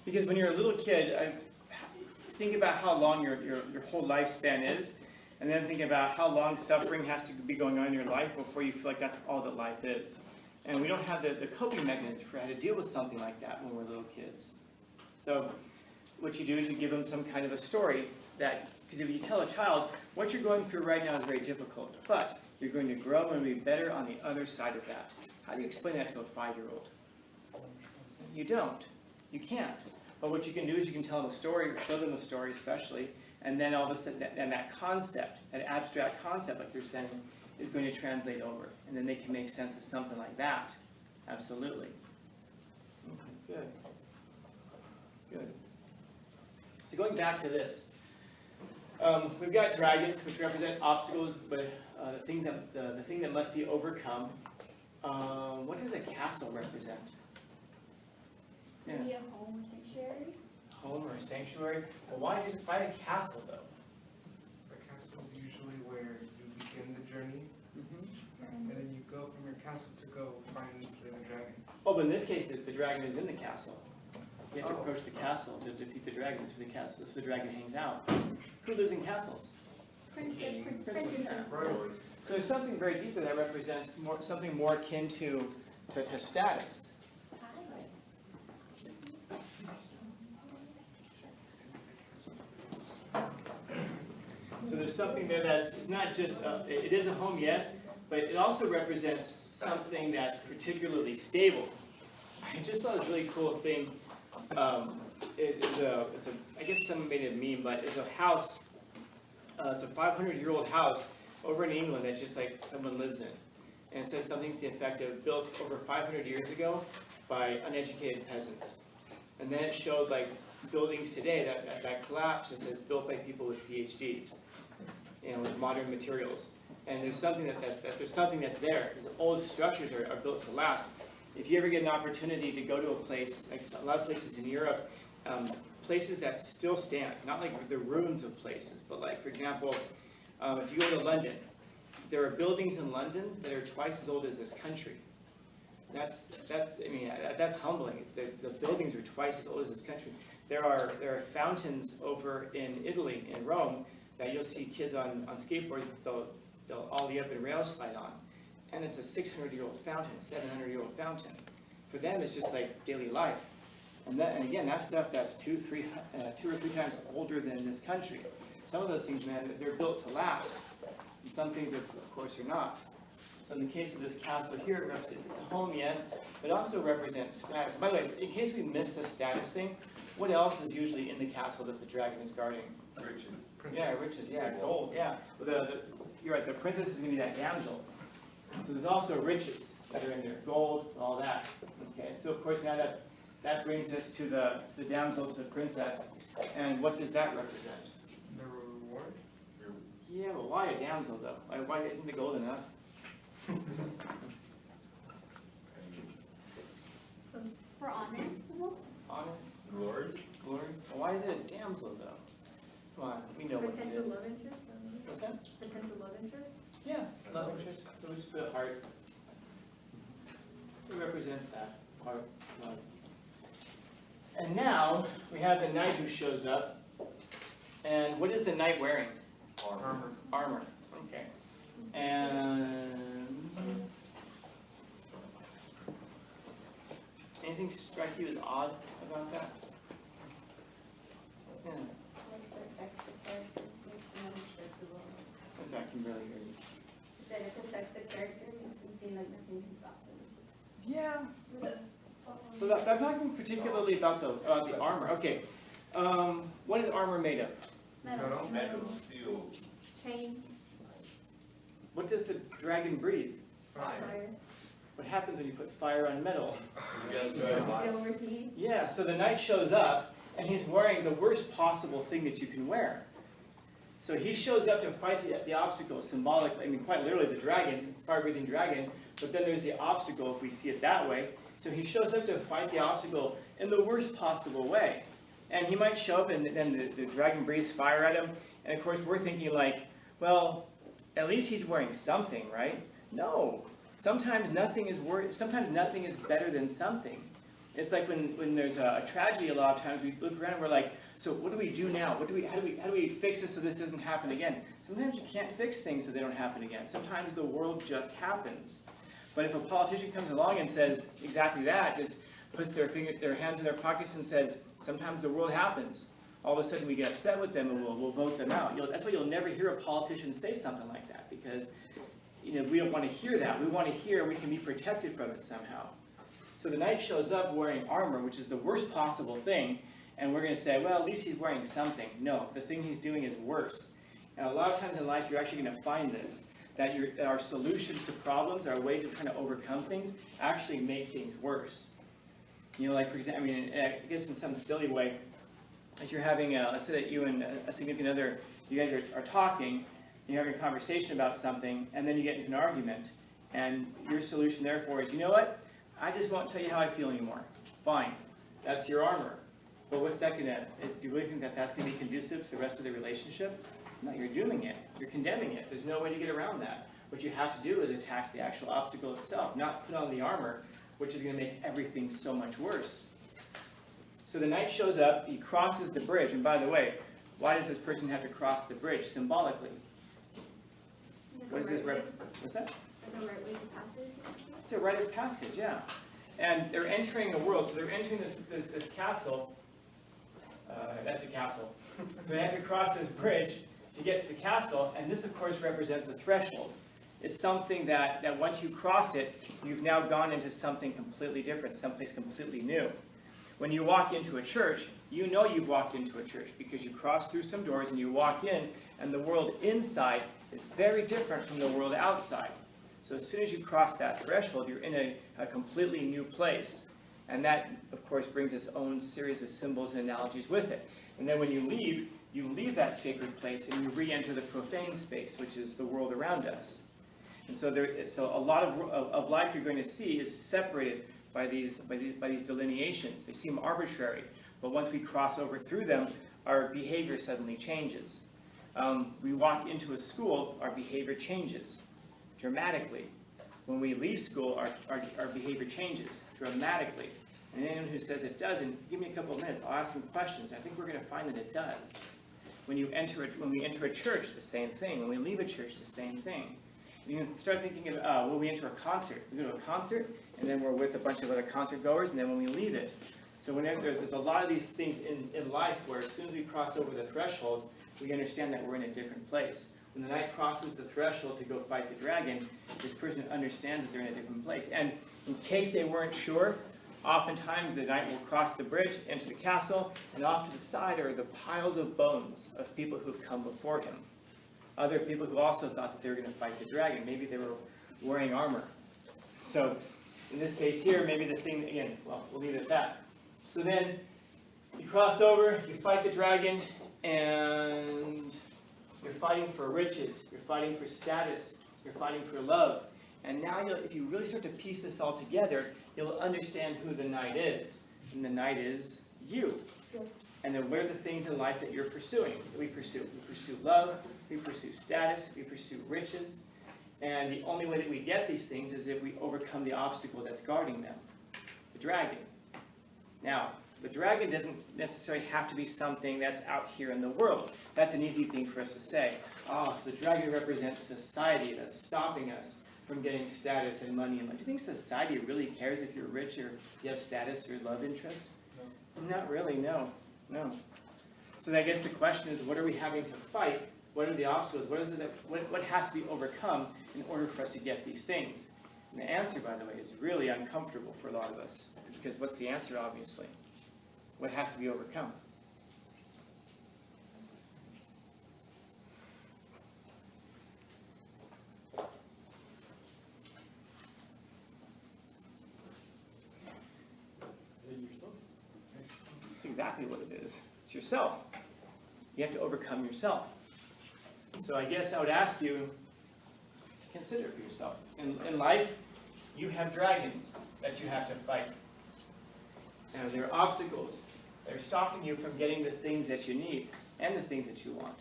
Because when you're a little kid, think about how long your whole lifespan is, and then think about how long suffering has to be going on in your life before you feel like that's all that life is. And we don't have the coping mechanism for how to deal with something like that when we're little kids. So what you do is you give them some kind of a story that, because if you tell a child, what you're going through right now is very difficult, but you're going to grow and be better on the other side of that. How do you explain that to a 5-year-old? You don't. You can't. But what you can do is you can tell them a story, or show them a story especially, and then all of a sudden that concept, that abstract concept, like you're saying, is going to translate over. And then they can make sense of something like that. Absolutely. Okay, good. Good. So going back to this, we've got dragons, which represent obstacles, but the thing that must be overcome. What does a castle represent? Yeah. Maybe a home or sanctuary. Home or sanctuary? Well, why a castle though? A castle is usually where you begin the journey, and then you go from your castle to go find and slay the dragon. Oh, but in this case, the dragon is in the castle. You have to approach the castle to defeat the dragon. That's where the castle. That's where the dragon hangs out. Who lives in castles? Princess. So there's something very deep that represents something more akin to status. So there's something there it's not just, it is a home, yes, but it also represents something that's particularly stable. I just saw this really cool thing. I guess someone made a meme, but it's a house, it's a 500-year-old house over in England that's just like someone lives in. And it says something to the effect of built over 500 years ago by uneducated peasants. And then it showed like buildings today that collapsed. It says built by people with PhDs, with modern materials. And there's something there's something that's there. These old structures are built to last. If you ever get an opportunity to go to a place, like a lot of places in Europe, places that still stand, not like the ruins of places, but like, for example, if you go to London, there are buildings in London that are twice as old as this country. That's humbling. The buildings are twice as old as this country. There are fountains over in Italy, in Rome, that you'll see kids on skateboards they'll ollie up and rail slide on. And it's a 600-year-old fountain, a 700-year-old fountain. For them, it's just like daily life. And again, that stuff that's two or three times older than this country. Some of those things, man, they're built to last. And some things, of course, are not. So in the case of this castle here, it's a home, yes, but it also represents status. By the way, in case we missed the status thing, what else is usually in the castle that the dragon is guarding? Riches. Yeah, riches, yeah, gold, yeah. Well, you're right, the princess is going to be that damsel. So there's also riches that are in there, gold, all that. Okay, so of course now that brings us to the damsel, to the princess. And what does that represent? The reward? Yeah, but why a damsel though? Why isn't the gold enough? For honor, almost. Honor? Glory? Glory? Well, why is it a damsel though? Come on, we know what it Potential is. love interest. What's that? Potential love interest. Yeah, love interest. So we just put a heart. It represents that heart, love. And now we have the knight who shows up. And what is the knight wearing? Armor. Armor. Okay. And anything strike you as odd about that? Yeah. Which protects the character, makes them unshakable. That's I can really hear you. He said it protects the character, makes them seem like nothing can stop them. Yeah. But I'm talking particularly about the armor. Okay. What is armor made of? Metal. Metal, steel. Chains. What does the dragon breathe? Fire. What happens when you put fire on metal? Yes, They overheat. Yeah, so the knight shows up, and he's wearing the worst possible thing that you can wear. So he shows up to fight the obstacle, symbolically, quite literally the dragon, fire-breathing dragon, but then there's the obstacle if we see it that way. So he shows up to fight the obstacle in the worst possible way. And he might show up and then the dragon breathes fire at him, and of course we're thinking like, well, at least he's wearing something, right? No. Sometimes nothing is better than something. It's like when there's a tragedy, a lot of times we look around and we're like, so what do we do now? How do we fix this so this doesn't happen again? Sometimes you can't fix things so they don't happen again. Sometimes the world just happens. But if a politician comes along and says exactly that, just puts their hands in their pockets and says, sometimes the world happens, all of a sudden we get upset with them and we'll vote them out. That's why you'll never hear a politician say something like that, because we don't want to hear that. We want to hear we can be protected from it somehow. So the knight shows up wearing armor, which is the worst possible thing, and we're going to say, well, at least he's wearing something. No, the thing he's doing is worse. And a lot of times in life, you're actually going to find this, that our solutions to problems, our ways of trying to overcome things, actually make things worse. Like, for example, I guess in some silly way, if you're having, let's say that you and a significant other, you guys are talking, you're having a conversation about something, and then you get into an argument, and your solution, therefore, is, you know what? I just won't tell you how I feel anymore. Fine. That's your armor. But what's that going to, do you really think that that's going to be conducive to the rest of the relationship? No, you're doing it. You're condemning it. There's no way to get around that. What you have to do is attack the actual obstacle itself, not put on the armor, which is going to make everything so much worse. So the knight shows up, he crosses the bridge, and by the way, why does this person have to cross the bridge symbolically? What is this? What's that? It's a rite of passage, yeah. And they're entering a world, so they're entering this castle. That's a castle. So they have to cross this bridge to get to the castle, and this, of course, represents a threshold. It's something that once you cross it, you've now gone into something completely different, someplace completely new. When you walk into a church, you know you've walked into a church because you cross through some doors and you walk in, and the world inside is very different from the world outside. So as soon as you cross that threshold, you're in a completely new place. And that, of course, brings its own series of symbols and analogies with it. And then when you leave that sacred place and you re-enter the profane space, which is the world around us. And so a lot of life you're going to see is separated by these delineations. They seem arbitrary, but once we cross over through them, our behavior suddenly changes. We walk into a school, our behavior changes dramatically. When we leave school, our behavior changes dramatically. And anyone who says it doesn't, give me a couple of minutes, I'll ask some questions. I think we're going to find that it does. When we enter a church, the same thing. When we leave a church, the same thing. You can start thinking of when we enter a concert. We go to a concert, and then we're with a bunch of other concert goers, and then when we leave it. So there's a lot of these things in life where as soon as we cross over the threshold, we understand that we're in a different place. When the knight crosses the threshold to go fight the dragon, this person understands that they're in a different place. And in case they weren't sure, oftentimes the knight will cross the bridge, enter the castle, and off to the side are the piles of bones of people who've come before him. Other people who also thought that they were going to fight the dragon. Maybe they were wearing armor. So in this case here, maybe the thing, again, well, we'll leave it at that. So then you cross over, you fight the dragon, and you're fighting for riches, you're fighting for status, you're fighting for love. And now if you really start to piece this all together, you'll understand who the knight is. And the knight is you. And then what are the things in life that you're pursuing? We pursue love, we pursue status, we pursue riches. And the only way that we get these things is if we overcome the obstacle that's guarding them, the dragon. Now, the dragon doesn't necessarily have to be something that's out here in the world. That's an easy thing for us to say. Oh, so the dragon represents society that's stopping us from getting status and money. Do you think society really cares if you're rich or you have status or love interest? No. Not really, no. So I guess the question is, what are we having to fight? What are the obstacles? What has to be overcome in order for us to get these things? And the answer, by the way, is really uncomfortable for a lot of us. Because what's the answer, obviously? What has to be overcome? Is it yourself? That's exactly what it is. It's yourself. You have to overcome yourself. So I guess I would ask you to consider for yourself. In life, you have dragons that you have to fight. Now, there are obstacles that are stopping you from getting the things that you need and the things that you want.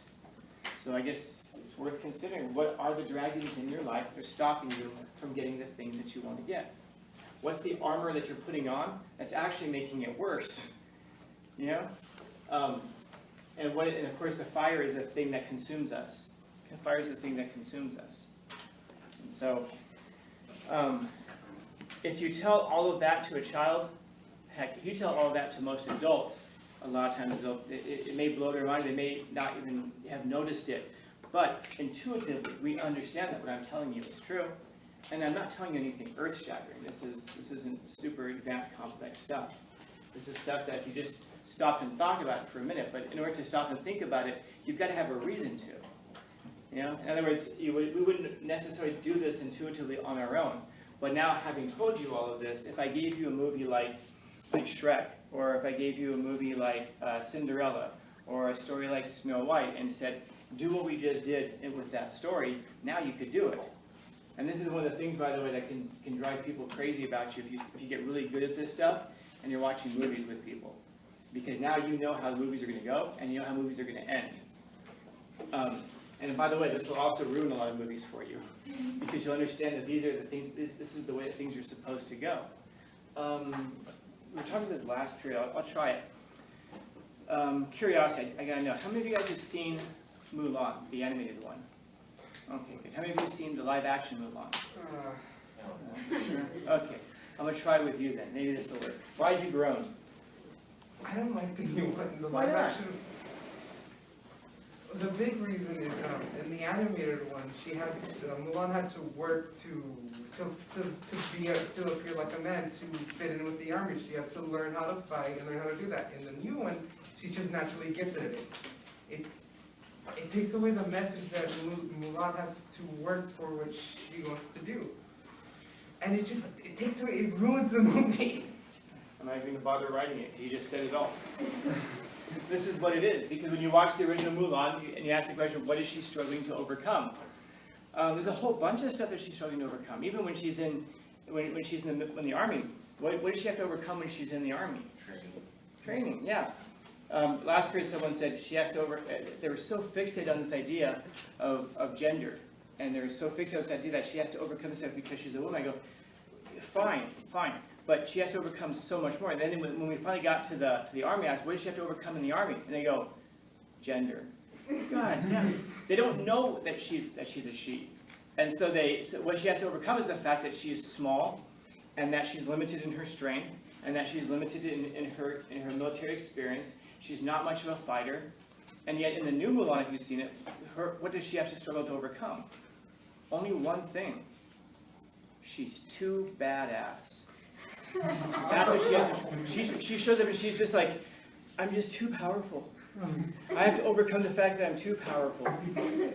So I guess it's worth considering, what are the dragons in your life that are stopping you from getting the things that you want to get? What's the armor that you're putting on that's actually making it worse? You know? And of course, the fire is the thing that consumes us. Fire is the thing that consumes us. And so, if you tell all of that to a child, heck, if you tell all of that to most adults, a lot of times it may blow their mind. They may not even have noticed it. But intuitively, we understand that what I'm telling you is true. And I'm not telling you anything earth-shattering. This isn't super advanced, complex stuff. This is stuff that if you just stop and thought about it for a minute, but in order to stop and think about it, you've got to have a reason to. You know? In other words, we wouldn't necessarily do this intuitively on our own. But now, having told you all of this, if I gave you a movie like Shrek, or if I gave you a movie like Cinderella, or a story like Snow White, and said, do what we just did with that story, now you could do it. And this is one of the things, by the way, that can drive people crazy about you if you get really good at this stuff and you're watching movies with people. Because now you know how the movies are going to go, and you know how movies are going to end. And by the way, this will also ruin a lot of movies for you, because you'll understand that these are the things. This is the way that things are supposed to go. We were talking about this last period. I'll try it. Curiosity. I gotta know. How many of you guys have seen Mulan, the animated one? Okay, good. How many of you have seen the live-action Mulan? Sure. Okay. I'm gonna try it with you then. Maybe this will work. Why'd you groan? I don't like the new one. The Why live not? action. The big reason is in the animated one, Mulan had to work to appear like a man, to fit in with the army. She had to learn how to fight and learn how to do that. In the new one, she's just naturally gifted at it. It takes away the message that Mulan has to work for what she wants to do, and it ruins the movie. I'm not even going to bother writing it. You just said it all. This is what it is. Because when you watch the original Mulan and you ask the question, what is she struggling to overcome? There's a whole bunch of stuff that she's struggling to overcome. Even when she's in the army, what does she have to overcome when she's in the army? Training, yeah. Last period, someone said she has to they were so fixated on this idea of gender, and they were so fixated on this idea that she has to overcome this because she's a woman. I go, fine. But she has to overcome so much more. And then when we finally got to the army, I asked, what does she have to overcome in the army? And they go, gender. God damn. They don't know that she's a she. And so what she has to overcome is the fact that she is small, and that she's limited in her strength, and that she's limited in her military experience. She's not much of a fighter. And yet in the new Mulan, if you've seen it, what does she have to struggle to overcome? Only one thing. She's too badass. That's what she has. She shows up and she's just like, I'm just too powerful. I have to overcome the fact that I'm too powerful.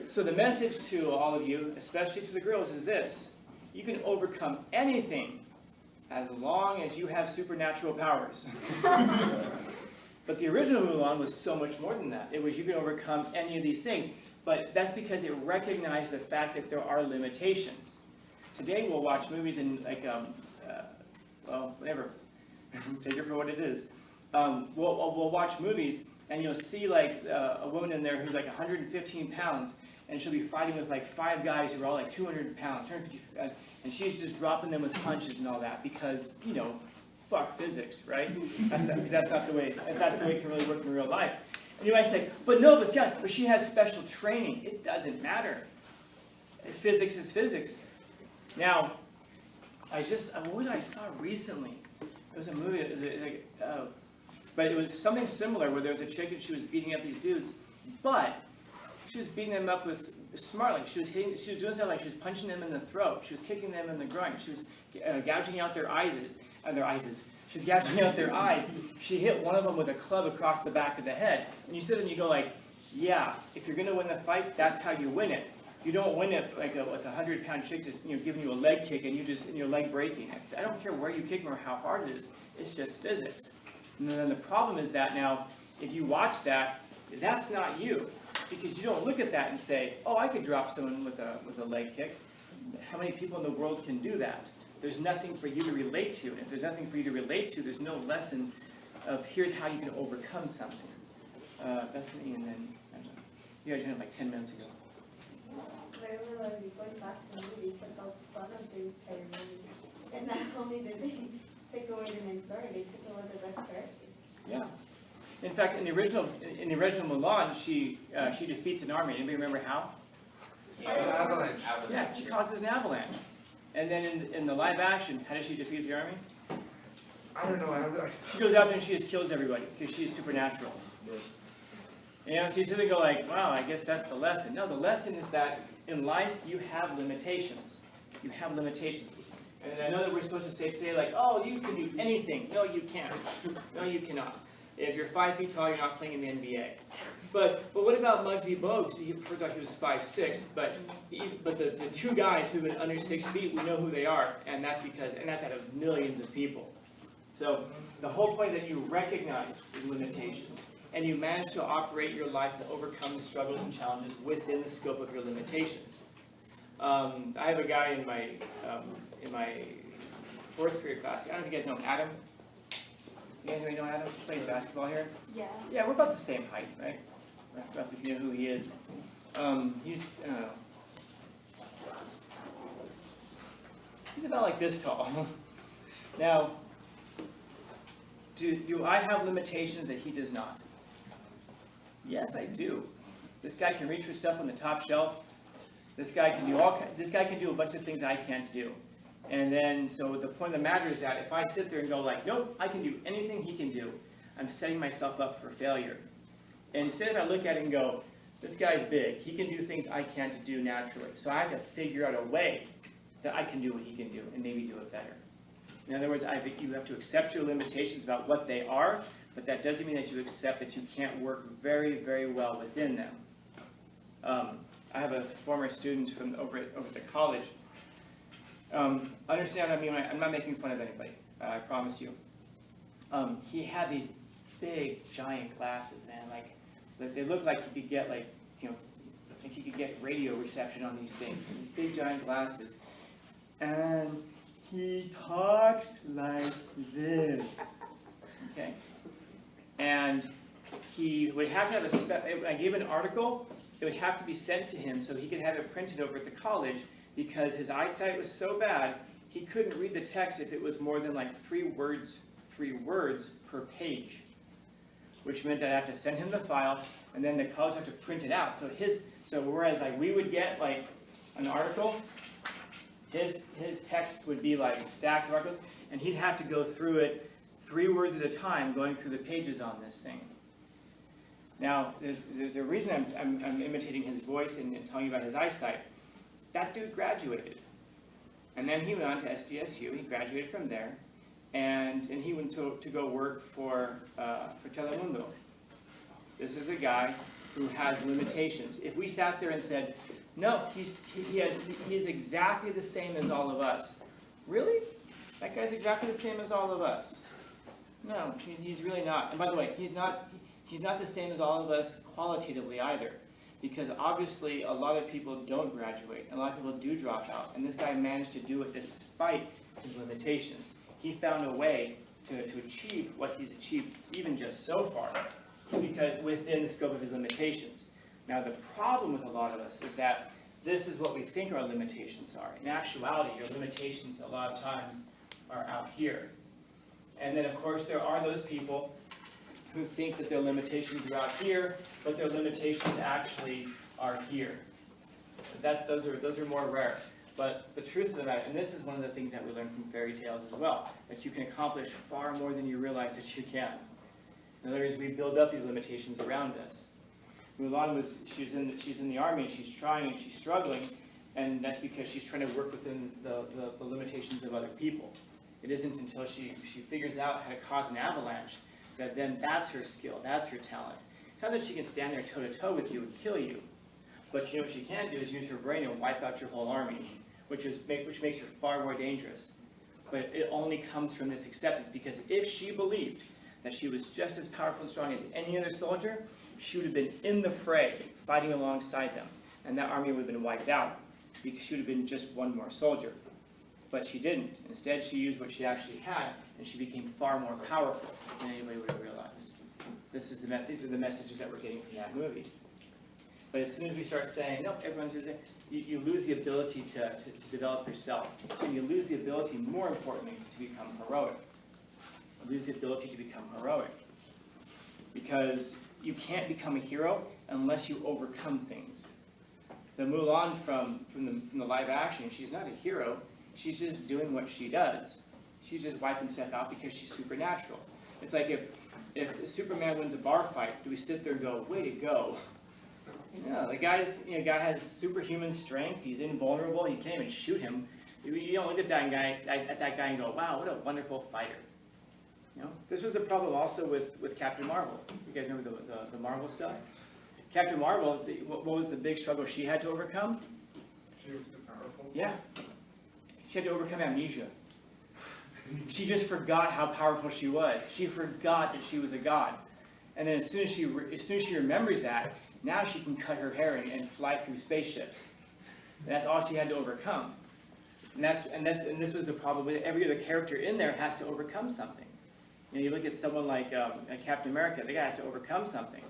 So the message to all of you, especially to the girls, is this. You can overcome anything as long as you have supernatural powers. But the original Mulan was so much more than that. It was you can overcome any of these things. But that's because it recognized the fact that there are limitations. Today we'll watch movies and well, whatever. Take it for what it is. We'll watch movies, and you'll see like a woman in there who's like 115 pounds, and she'll be fighting with like 5 guys who are all like 200 pounds, 250, and she's just dropping them with punches and all that because, you know, fuck physics, right? That's not the way. That's the way it can really work in real life. And you might say, but no, but she has special training. It doesn't matter. Physics is physics. Now, what I saw recently, it was a movie, but it was something similar where there was a chick and she was beating up these dudes, but she was beating them up with smartly. She was doing something like she was punching them in the throat, she was kicking them in the groin, she was gouging out their eyes. She was gouging out their eyes. She hit one of them with a club across the back of the head, and you sit there and you go like, yeah, if you're going to win the fight, that's how you win it. You don't win it like with a 100-pound chick just giving you a leg kick and your leg breaking. I don't care where you kick them or how hard it is. It's just physics. And then the problem is that now, if you watch that, that's not you, because you don't look at that and say, "Oh, I could drop someone with a leg kick." How many people in the world can do that? There's nothing for you to relate to, and if there's nothing for you to relate to, there's no lesson of here's how you can overcome something. Bethany, and then you guys had like 10 minutes ago. Going back to movies about fun of doing player movies. And only did they take away the main story, they took away the best character. Yeah. In fact, in the original Mulan, she defeats an army. Anybody remember how? Avalanche. Yeah, she causes an avalanche. And then in the live action, how does she defeat the army? I don't know. She goes out there and she just kills everybody because she's supernatural. You know, so you sit there and go like, wow, I guess that's the lesson. No, the lesson is that in life you have limitations. You have limitations. And I know that we're supposed to say today like, oh, you can do anything. No, you can't. No, you cannot. If you're 5 feet tall, you're not playing in the NBA. But what about Muggsy Bogues? First off, he was 5'6", but the two guys who've been under 6 feet, we know who they are, and that's out of millions of people. So the whole point is that you recognize the limitations, and you manage to operate your life and overcome the struggles and challenges within the scope of your limitations. I have a guy in my 4th period class. I don't know if you guys know Adam. You guys know Adam? He plays basketball here. Yeah. Yeah, we're about the same height, right? Roughly, if you know who he is. He's about like this tall. Now, do I have limitations that he does not? Yes, I do. This guy can reach for stuff on the top shelf. This guy can do a bunch of things I can't do. And then, so the point of the matter is that if I sit there and go like, nope, I can do anything he can do, I'm setting myself up for failure. And instead if I look at it and go, this guy's big, he can do things I can't do naturally. So I have to figure out a way that I can do what he can do and maybe do it better. In other words, you have to accept your limitations about what they are, but that doesn't mean that you accept that you can't work very, very well within them. I have a former student from over at the college. Understand, I mean, I'm not making fun of anybody, I promise you. He had these big, giant glasses, man. Like, they looked like he could get, like, you know, like he could get radio reception on these things. These big, giant glasses. And he talks like this. Okay? And he would have to have I gave an article, it would have to be sent to him so he could have it printed over at the college, because his eyesight was so bad, he couldn't read the text if it was more than like 3 words per page, which meant that I have to send him the file, and then the college have to print it out. So whereas like we would get like an article, his text would be like stacks of articles, and he'd have to go through it 3 words at a time, going through the pages on this thing. Now, there's a reason I'm imitating his voice and telling you about his eyesight. That dude graduated, and then he went on to SDSU. He graduated from there, and he went to go work for Telemundo. This is a guy who has limitations. If we sat there and said, no, he's exactly the same as all of us. Really? That guy's exactly the same as all of us. No, he's really not. And by the way, he's not the same as all of us qualitatively either. Because obviously a lot of people don't graduate, and a lot of people do drop out. And this guy managed to do it despite his limitations. He found a way to achieve what he's achieved even just so far, because within the scope of his limitations. Now the problem with a lot of us is that this is what we think our limitations are. In actuality, your limitations a lot of times are out here. And then of course there are those people who think that their limitations are out here, but their limitations actually are here. Those are more rare. But the truth of the matter, and this is one of the things that we learn from fairy tales as well, that you can accomplish far more than you realize that you can. In other words, we build up these limitations around us. Mulan she's in the army, and she's trying and she's struggling, and that's because she's trying to work within the limitations of other people. It isn't until she figures out how to cause an avalanche that then that's her skill, that's her talent. It's not that she can stand there toe-to-toe with you and kill you, but you know what she can do is use her brain and wipe out your whole army, which makes her far more dangerous. But it only comes from this acceptance, because if she believed that she was just as powerful and strong as any other soldier, she would have been in the fray, fighting alongside them, and that army would have been wiped out, because she would have been just one more soldier. But she didn't. Instead, she used what she actually had, and she became far more powerful than anybody would have realized. These are the messages that we're getting from that movie. But as soon as we start saying, no, everyone's just saying, you lose the ability to develop yourself. And you lose the ability, more importantly, to become heroic. You lose the ability to become heroic. Because you can't become a hero unless you overcome things. The Mulan from the live action, she's not a hero. She's just doing what she does. She's just wiping stuff out because she's supernatural. It's like if Superman wins a bar fight, do we sit there and go, way to go? No, the guy has superhuman strength. He's invulnerable. You can't even shoot him. You don't look at that guy and go, wow, what a wonderful fighter. This was the problem also with Captain Marvel. You guys remember the Marvel stuff? Captain Marvel, what was the big struggle she had to overcome? She was too powerful. Yeah. She had to overcome amnesia. She just forgot how powerful she was. She forgot that she was a god. And then as soon as she remembers that, now she can cut her hair and fly through spaceships. And that's all she had to overcome. And this was the problem with every other character in there has to overcome something. You look at someone like Captain America. The guy has to overcome something,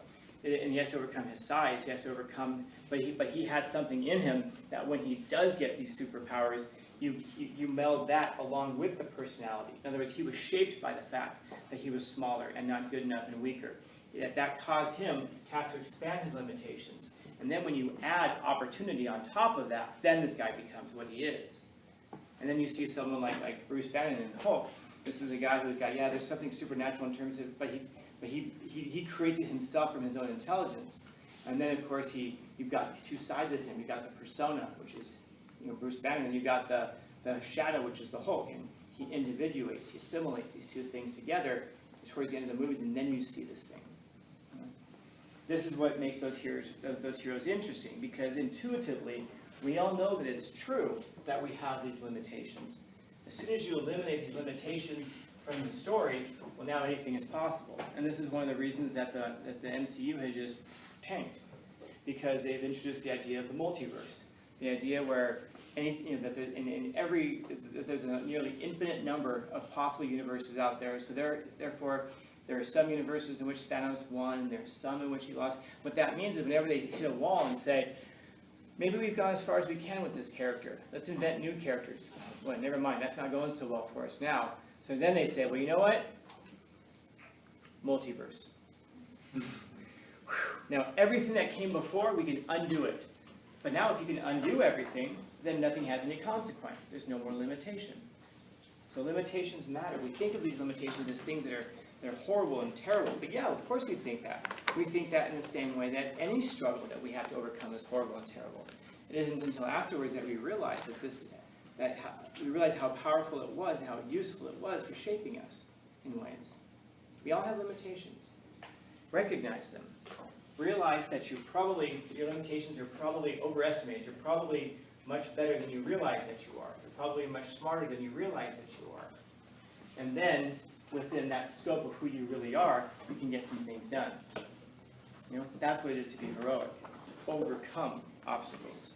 and he has to overcome his size. He has to overcome, but he has something in him that when he does get these superpowers, you meld that along with the personality. In other words, he was shaped by the fact that he was smaller and not good enough and weaker. That caused him to have to expand his limitations. And then when you add opportunity on top of that, then this guy becomes what he is. And then you see someone like Bruce Banner in Hulk. This is a guy who's got, there's something supernatural in terms of, but he creates it himself from his own intelligence. And then of course you've got these two sides of him. You've got the persona, which is Bruce Banner, and you've got the shadow, which is the Hulk. And he individuates, he assimilates these two things together towards the end of the movies, and then you see this thing. This is what makes those heroes interesting, because intuitively, we all know that it's true that we have these limitations. As soon as you eliminate these limitations from the story, well, now anything is possible. And this is one of the reasons that the MCU has just tanked, because they've introduced the idea of the multiverse, the idea where that there's a nearly infinite number of possible universes out there. So therefore, there are some universes in which Thanos won, and there are some in which he lost. What that means is whenever they hit a wall and say, maybe we've gone as far as we can with this character, let's invent new characters. Well, never mind, that's not going so well for us now. So then they say, well, you know what? Multiverse. Now, everything that came before, we can undo it. But now if you can undo everything, then nothing has any consequence. There's no more limitation. So limitations matter. We think of these limitations as things that are horrible and terrible. But yeah, of course we think that. We think that in the same way that any struggle that we have to overcome is horrible and terrible. It isn't until afterwards that we realize we realize how powerful it was and how useful it was for shaping us in ways. We all have limitations. Recognize them. Realize that your limitations are probably overestimated. You're probably much better than you realize that you are. You're probably much smarter than you realize that you are. And then, within that scope of who you really are, you can get some things done. That's what it is to be heroic. To overcome obstacles.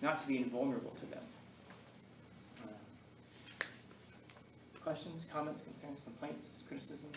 Not to be invulnerable to them. Questions, comments, concerns, complaints, criticisms?